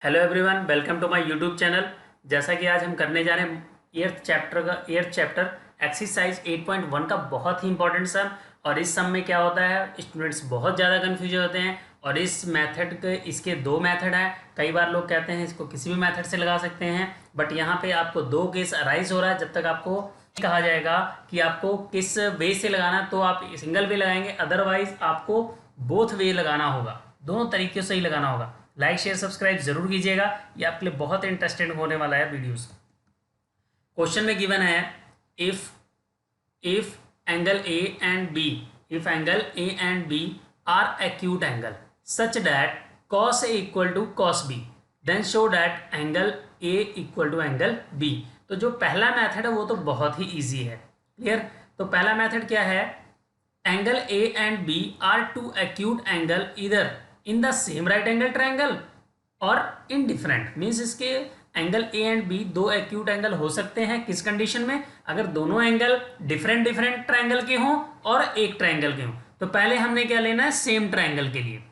Hello everyone, welcome to my YouTube channel. जैसा कि आज हम करने जा रहे हैं एट्थ चैप्टर एक्सरसाइज 8.1 का बहुत ही इंपॉर्टेंट सम। और इस सम में क्या होता है, स्टूडेंट्स बहुत ज़्यादा कन्फ्यूज होते हैं। और इस मेथड के इसके दो मेथड हैं। कई बार लोग कहते हैं इसको किसी भी मेथड से लगा सकते हैं, बट यहाँ पे आपको दो केस अराइज हो रहा है। जब तक आपको कहा जाएगा कि आपको किस वे से लगाना, तो आप सिंगल वे लगाएंगे, अदरवाइज आपको बोथ वे लगाना होगा, दोनों तरीके से ही लगाना होगा। लाइक शेयर सब्सक्राइब जरूर कीजिएगा, ये आपके लिए बहुत इंटरेस्टिंग होने वाला है वीडियोस। क्वेश्चन में गिवन है if if angle A and B if angle A and B are acute angle such that cos A equal to cos B, then show that angle A equal to angle B. तो जो पहला method है वो तो बहुत ही easy है, clear. तो पहला मेथड क्या है, angle A and B are two acute angle इधर in the same right angle triangle और इन डिफरेंट, मीन्स इसके एंगल ए एंड बी दो एक्यूट एंगल हो सकते हैं। किस कंडीशन में, अगर दोनों एंगल डिफरेंट डिफरेंट ट्रायंगल के हों और एक ट्रायंगल के हों। तो पहले हमने क्या लेना है, सेम ट्रायंगल के लिए,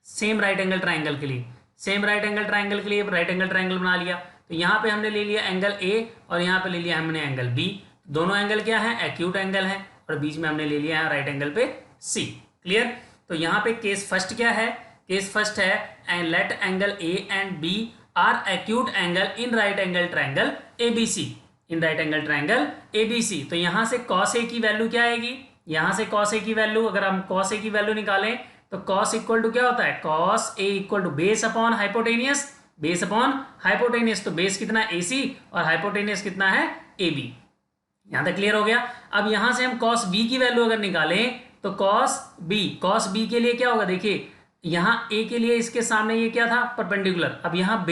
सेम राइट एंगल ट्रायंगल के लिए, सेम राइट एंगल ट्रायंगल के लिए राइट एंगल ट्रायंगल बना लिया। तो यहाँ पे हमने ले लिया एंगल ए और यहाँ पे ले लिया हमने एंगल बी। दोनों एंगल क्या है, एक्यूट एंगल है, और बीच में हमने ले लिया है राइट एंगल पे सी, क्लियर। तो यहाँ पे केस फर्स्ट क्या है, केस फर्स्ट है and let angle A and B are acute angle in right angle triangle ABC, in right angle triangle ABC. तो यहाँ से cos ए की वैल्यू क्या आएगी, यहाँ से cos ए की वैल्यू, अगर हम cos ए की वैल्यू निकालें तो cos इक्वल टू क्या होता है, cos A equal to base upon hypotenuse, base upon hypotenuse. तो बेस कितना है AC और हाइपोटेनियस कितना है AB। यहां तक क्लियर हो गया। अब यहां से हम cos B की वैल्यू अगर निकालें तो cos B के लिए क्या होगा, देखिए यहाँ A के लिए इसके सामने ये क्या था, परपेंडिकुलर। अब यहाँ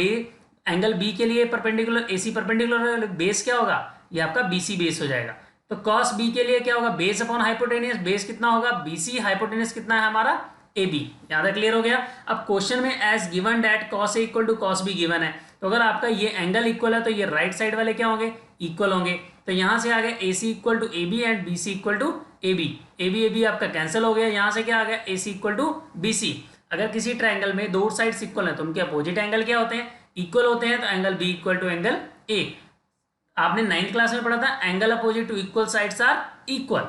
एंगल B के लिए परपेंडिकुलर, AC परपेंडिकुलर, बेस क्या होगा, ये आपका BC बेस हो जाएगा। तो cos B के लिए क्या होगा, बेस अपॉन हाइपोटेनियस, बेस कितना होगा BC, हाइपोटेनियस कितना है हमारा AB। यहां तक क्लियर हो गया। अब क्वेश्चन में as given that cos A equal to cos B given है, तो अगर आपका ये एंगल इक्वल है तो ये राइट साइड वाले क्या होंगे, इक्वल होंगे। तो यहां से आ गया AC equal to AB and BC equal to AB, AB आपका कैंसिल हो गया। यहां से क्या आ गया, AC इक्वल टू BC। अगर किसी ट्रायंगल में दो साइड्स इक्वल हैं तो उनके अपोजिट एंगल क्या होते हैं, इक्वल होते हैं। तो angle B equal to angle A, आपने 9th क्लास में पढ़ा था, angle opposite to equal sides are equal.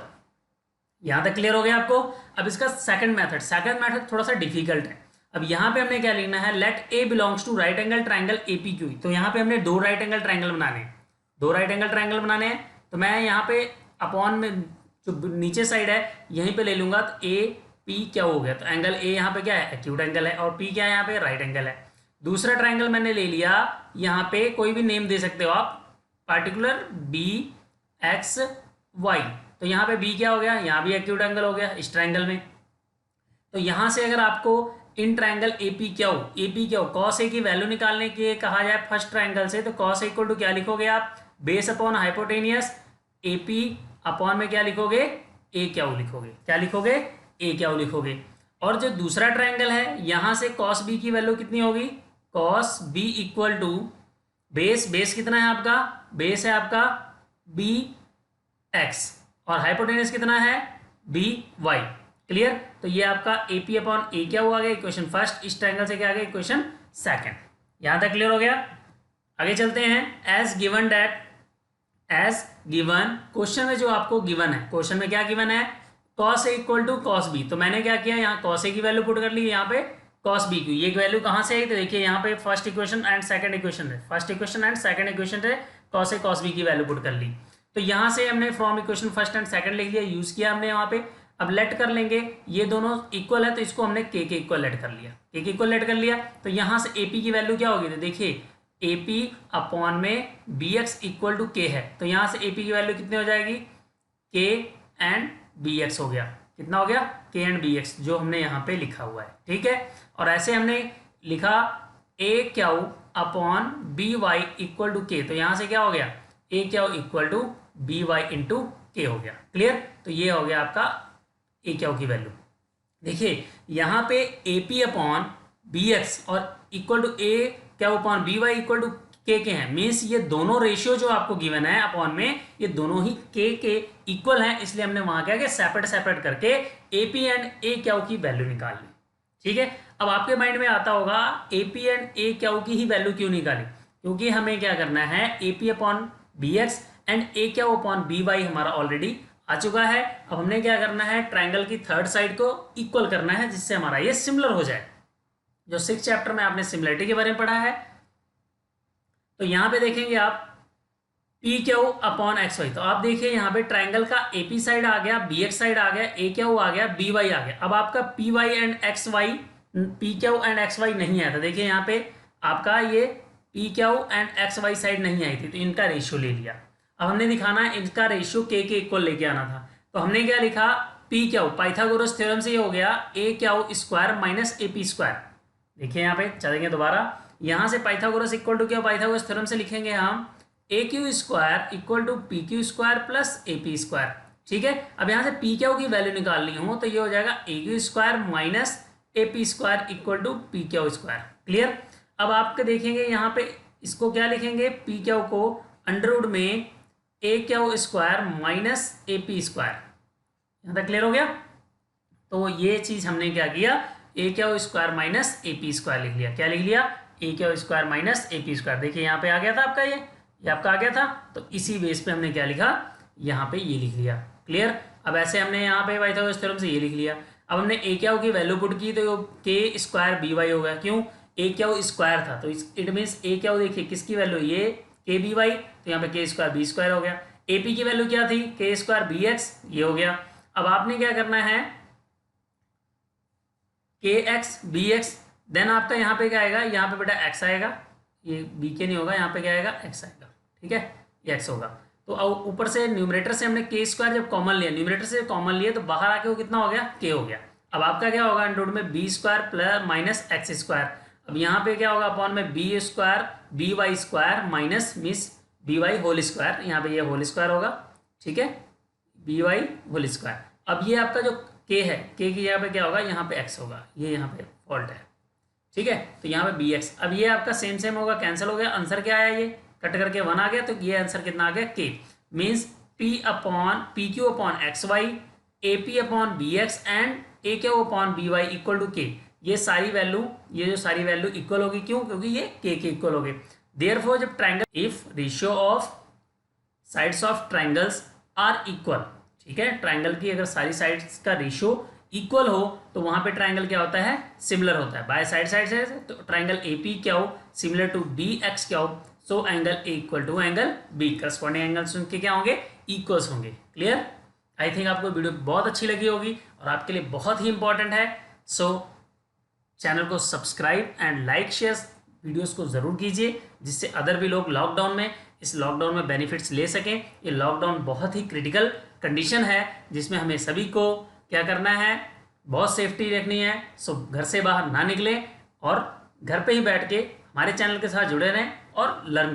यहां तक क्लियर हो गया आपको। अब इसका सेकंड मेथड थोड़ा सा डिफिकल्ट है। अब यहाँ पे हमने क्या लिखना है, let A belongs to right angle triangle APQ। तो यहाँ पे हमने दो राइट एंगल ट्रायंगल बनाने हैं, दो राइट एंगल ट्रायंगल बनाने हैं। तो मैं यहाँ पे अपॉन में जो नीचे साइड है यहीं पे ले लूंगा, तो AP क्या हो गया, तो एंगल A यहाँ पे क्या है, एक्यूट एंगल है, और P क्या है यहाँ पे, राइट एंगल है। दूसरा ट्रायंगल मैंने ले लिया, यहाँ पे कोई भी नेम दे सकते हो आप, पार्टिकुलर BXY। तो यहाँ पे B क्या हो गया, यहाँ भी एक्यूट एंगल हो गया इस ट्रायंगल में। तो यहाँ से अगर आपको इन ट्रायंगल AP क्या हो cos A की वैल्यू निकालने के कहा जाए फर्स्ट ट्रायंगल से, तो cos A इक्वल टू क्या लिखोगे आप, base upon hypotenuse, AP upon में क्या लिखोगे, A क्या लिखोगे, क्या लिखोगे, A क्या लिखोगे। और जो दूसरा ट्रायंगल है यहाँ से cos B की वैल्यू कितनी होगी, cos B equal to base कितना है आपका, बेस है आपका BX और हाइपोटेनियस कितना है BY, क्लियर। तो ये आपका AP अपॉन A क्या हुआ गया, इक्वेशन फर्स्ट। इस ट्रायंगल से क्या आ गया, इक्वेशन सेकंड। यहां तक क्लियर हो गया। आगे चलते हैं। एज गिवन क्वेश्चन में जो आपको गिवन है, क्वेश्चन में क्या गिवन है, cos A equal to cos B। तो मैंने क्या किया, यहाँ cos A की वैल्यू पुट कर ली, यहाँ पे cos B की। ये वैल्यू कहाँ से आई, तो देखिए यहाँ पे first equation and second equation है, first equation and second equation है, cos A cos B की वैल्यू पुट कर ली। तो यहाँ से हमने from equation first and second लिख लिया, यूज किया हमने यहाँ पे। अब लेट कर लेंगे, ये दोनों इक्वल है तो इसको हमने के इक्वल लेट कर लिया, के इक्वल लेट कर लिया। तो यहाँ से AP की वैल्यू क्या होगी, तो देखिए AP अपॉन में BX इक्वल टू K है। तो यहाँ से AP की वैल्यू कितनी हो जाएगी, K एंड BX हो गया, कितना हो गया, K एंड BX, जो हमने यहाँ पे लिखा हुआ है, ठीक है। और ऐसे हमने लिखा AQ upon BY equal to K। तो यहाँ से क्या हो गया, AQ equal to BY into K हो गया, क्लियर। तो ये हो गया आपका AQ की वैल्यू। देखिए यहाँ पे AP अपॉन BX और equal to AQ upon BY equal to K के हैं, मीन्स ये दोनों रेशियो जो आपको गिवन है अपॉन में, ये दोनों ही K के इक्वल हैं। इसलिए हमने वहां क्या कि सेपरेट करके AP एंड AQ की वैल्यू निकाल ली, ठीक है। अब आपके माइंड में आता होगा A P and A Q की ही वैल्यू क्यों निकाली, क्योंकि हमें क्या करना है, A P upon B X and A Q upon B Y हमारा ऑलरेडी आ चुका है। अब हमने क्या करना है, ट्राइंगल की थर्ड साइड को इक्वल करना है जिससे हमारा ये सिमिलर हो जाए। जो 6 चैप्टर में आपने सिमिलरिटी के बारे में पढ़ा है, तो यहाँ पे देखेंगे आप P Q upon X Y, तो आप देखिए यहाँ पे ट्राइंगल का ए पी साइड आ गया, बी एक्स साइड आ गया, ए क्यू आ गया, बी वाई आ गया। अब आपका P Y and X Y, P Q and X Y नहीं आया था, देखिए यहाँ पे आपका ये P Q and X Y side नहीं आई थी, तो इनका रेशियो ले लिया। अब हमने दिखाना है इनका रेशियो के इक्वल लेके आना था, तो हमने क्या लिखा, पी क्यू पाइथागोरस थ्योरम से ये हो गया A Q square minus A P square. देखिए यहाँ पे चलेंगे दोबारा, यहाँ से पाइथागोरस इक्वल टू क्या, पाइथागोरस थ्योरम से लिखेंगे हम A Q square equal to P Q square plus A P square. ठीक है, अब यहाँ से पी क्यू की वैल्यू निकालनी हो तो ये हो जाएगा A Q square minus A P square equal to P Q square. Clear. अब आपके देखेंगे यहाँ पे इसको क्या लिखेंगे, पी क्यू को अंडर रूट में A Q square minus A P square. यहाँ तक क्लियर हो गया। तो ये चीज हमने क्या किया, A Q square minus A P square लिख लिया। क्या लिख लिया, A Q square minus A P square. देखिए यहाँ पे आ गया था आपका ये आपका आ गया था, तो इसी बेस पे हमने क्या लिखा, यहाँ पे ये लिख लिया। क्लियर। अब ऐसे हमने यहाँ पे पाइथागोरस थ्योरम से ये लिख लिया। अब हमने ए क्यू की वैल्यू पुट की तो के स्क्वायर बी वाई हो गया, क्यों, ए क्यू स्क्वायर था, तो इट मीन्स ए क्यू देखिए किसकी वैल्यू, ये के बी वाई, तो यहाँ पे के स्क्वायर बी स्क्वायर हो गया। ए पी की वैल्यू क्या थी, के स्क्वायर बी एक्स, ये हो गया। अब आपने क्या करना है, के एक्स बी एक्स, देन आपका यहाँ पे क्या आएगा, यहाँ पे बेटा एक्स आएगा, ये बी के नहीं होगा, यहाँ पे क्या आएगा, एक्स आएगा। ठीक है, ये एक्स होगा। तो अब ऊपर से न्यूमरेटर से हमने के स्क्वायर जब कॉमन लिया, न्यूमरेटर से कॉमन लिए तो बाहर आके वो कितना हो गया, के हो गया। अब आपका क्या होगा, अंडर रूट में B square plus minus X square. अब यहाँ पे क्या होगा, अपॉन में B square B Y square minus miss B Y whole square, यहाँ पे ये होल स्क्वायर होगा। ठीक है, बी वाई होल स्क्वायर। अब ये आपका जो के है, के की जगह पे क्या होगा, यहाँ पे एक्स होगा, ये यहाँ पे फॉल्ट है। ठीक है, तो यहाँ पे बी एक्स। अब ये आपका सेम सेम होगा, कैंसिल हो गया, आंसर क्या आया, ये कट करके 1 आ गया, तो ये आंसर कितना आ गया, K. Means P upon P Q upon X Y, A P upon B X and A Q upon B Y equal to K. ये सारी वैल्यू, ये जो सारी वैल्यू इक्वल होगी, क्यों, क्योंकि ये के इक्वल हो गए। देयरफॉर जब triangle, if ratio of sides of triangles are equal, ठीक है, ट्राइंगल की अगर सारी साइड्स का रेशियो इक्वल हो तो वहां पे ट्राइंगल क्या होता है, सिमिलर होता है। बाय साइड साइड से तो triangle A P Q similar to D X Q, so angle A equal to angle B, corresponding angles उनके क्या होंगे, इक्वल्स होंगे। क्लियर। आई थिंक आपको वीडियो बहुत अच्छी लगी होगी और आपके लिए बहुत ही इंपॉर्टेंट है। सो चैनल को subscribe and like share videos को ज़रूर कीजिए, जिससे अदर भी लोग लॉकडाउन में, इस लॉकडाउन में बेनिफिट्स ले सकें। ये लॉकडाउन बहुत ही क्रिटिकल कंडीशन है जिसमें हमें सभी को क्या करना है, बहुत सेफ्टी रखनी है। सो घर से बाहर ना निकलें और घर पे ही बैठ के हमारे चैनल के साथ जुड़े रहें और लर्न करें।